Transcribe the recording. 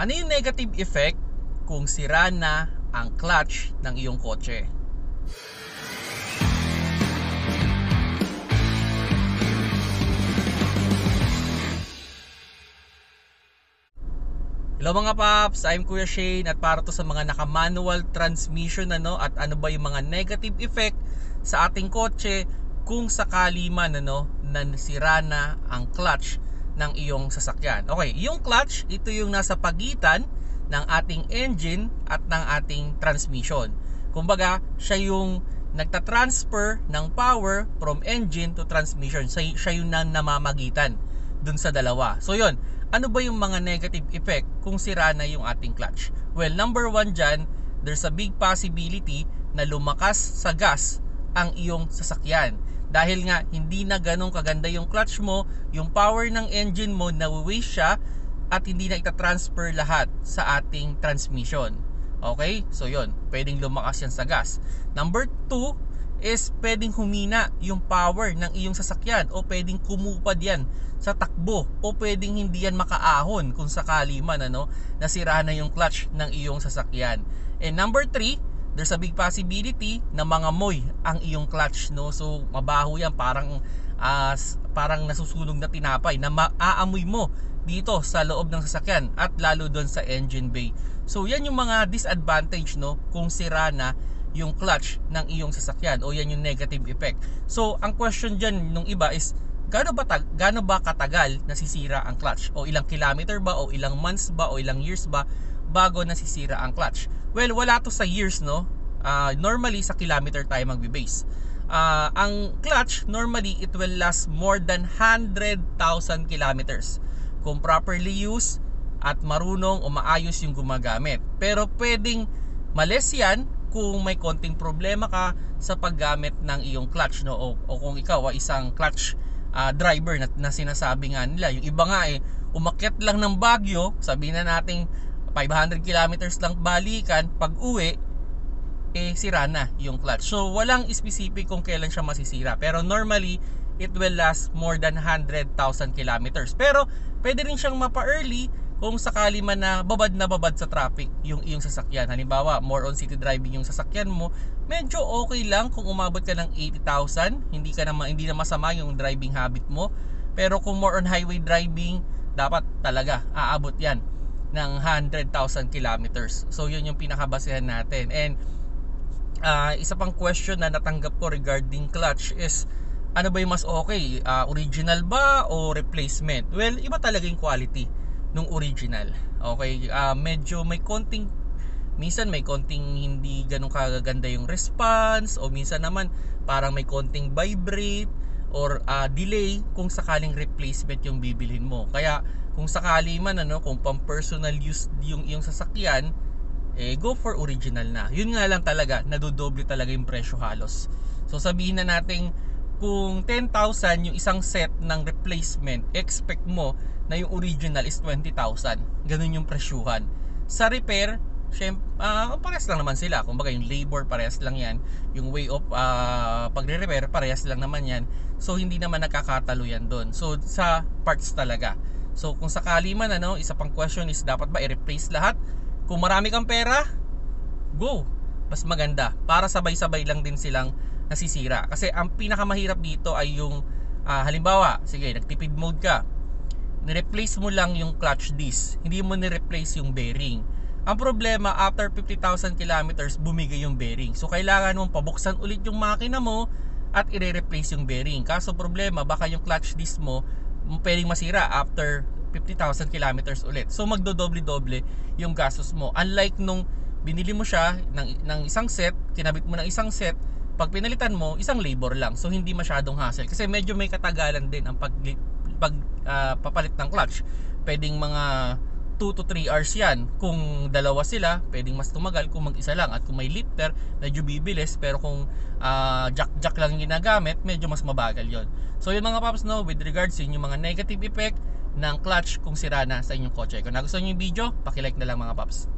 Ano yung negative effect kung sira na ang clutch ng iyong kotse? Hello mga paps, I'm Kuya Shane at para to sa mga naka-manual transmission at ano ba yung mga negative effect sa ating kotse kung sakali man na sira na ang clutch ng iyong sasakyan. Okay, yung clutch, ito yung nasa pagitan ng ating engine at ng ating transmission. Kumbaga, siya yung nagtatransfer ng power from engine to transmission. Siya yung namamagitan dun sa dalawa. So yun, ano ba yung mga negative effect kung sira na yung ating clutch? Well, number one dyan, there's a big possibility na lumakas sa gas ang iyong sasakyan. Dahil nga, hindi na ganun kaganda yung clutch mo, yung power ng engine mo, nawi-waste siya at hindi na itatransfer lahat sa ating transmission. Okay? So yun, pwedeng lumakas yan sa gas. Number two is pwedeng humina yung power ng iyong sasakyan o pwedeng kumupad yan sa takbo o pwedeng hindi yan makaahon kung sakali man nasira na yung clutch ng iyong sasakyan. And number 3, there's a big possibility na mangamoy ang iyong clutch, no? So mabaho yan, parang nasusunog na tinapay na maaamoy mo dito sa loob ng sasakyan at lalo doon sa engine bay. So yan yung mga disadvantage kung sira na yung clutch ng iyong sasakyan o yan yung negative effect. So ang question dyan nung iba is gaano ba katagal nasisira ang clutch? O ilang kilometer ba? O ilang months ba? O ilang years ba bago nasisira ang clutch? Well, wala to sa years, no? Normally sa kilometer tayo magbe-base. Ang clutch, normally it will last more than 100,000 kilometers kung properly used at marunong o maayos yung gumagamit. Pero pwedeng males yan kung may konting problema ka sa paggamit ng iyong clutch, no? O kung ikaw ay isang clutch driver na sinasabi nga nila. Yung iba nga umakyat lang ng Baguio, sabihin na nating 500 kilometers lang balikan, pag uwi sira na yung clutch. So walang specific kung kailan siya masisira, pero normally it will last more than 100,000 kilometers. Pero pwede rin siyang mapa-early kung sakali man na babad sa traffic yung iyong sasakyan. Halimbawa, more on city driving yung sasakyan mo, medyo okay lang kung umabot ka ng 80,000, hindi na masama yung driving habit mo. Pero kung more on highway driving, dapat talaga aabot yan ng 100,000 kilometers. So yun yung pinakabasehan natin. And isa pang question na natanggap ko regarding clutch is, ano ba yung mas okay? Original ba o replacement? Well, iba talaga yung quality nung original. Okay, medyo minsan may konting hindi ganun kaganda yung response, o minsan naman parang may konting vibrate or delay kung sakaling replacement yung bibilhin mo. Kaya kung sakali man kung pang personal use yung sasakyan, go for original na. Yun nga lang talaga, nadodoble talaga yung presyo halos. So sabihin na natin kung 10,000 yung isang set ng replacement, expect mo na yung original is 20,000. Ganun yung presyuhan. Sa repair, parehas lang naman sila. Kumbaga yung labor, parehas lang yan. Yung way of pagre-repair, parehas lang naman yan. So hindi naman nakakatalo yan doon. So sa parts talaga. So kung sakali man isa pang question is, dapat ba i-replace lahat? Kung marami kang pera, go. Mas maganda para sabay-sabay lang din silang nasisira. Kasi ang pinakamahirap dito ay yung halimbawa, sige, nagtipid mode ka, ni-replace mo lang yung clutch disc, hindi mo ni-replace yung bearing. Ang problema, after 50,000 kilometers, bumigay yung bearing. So kailangan mong pabuksan ulit yung makina mo at i-replace yung bearing. Kaso problema, baka yung clutch disc mo pwedeng masira after 50,000 kilometers ulit. So magdodoble-doble yung gastos mo. Unlike nung binili mo siya ng isang set, kinabit mo ng isang set, pag pinalitan mo, isang labor lang. So hindi masyadong hassle. Kasi medyo may katagalan din ang papalit ng clutch. Pwedeng mga 2 to 3 hours yan. Kung dalawa sila, pwedeng mas tumagal. Kung mag-isa lang, at kung may lifter, medyo bibilis. Pero kung jack lang ginagamit, medyo mas mabagal yon. So yun mga paps, with regards sa yung mga negative effect ng clutch kung sira na sa inyong kotse. Kung nagustuhan nyo yung video, paki-like na lang mga paps.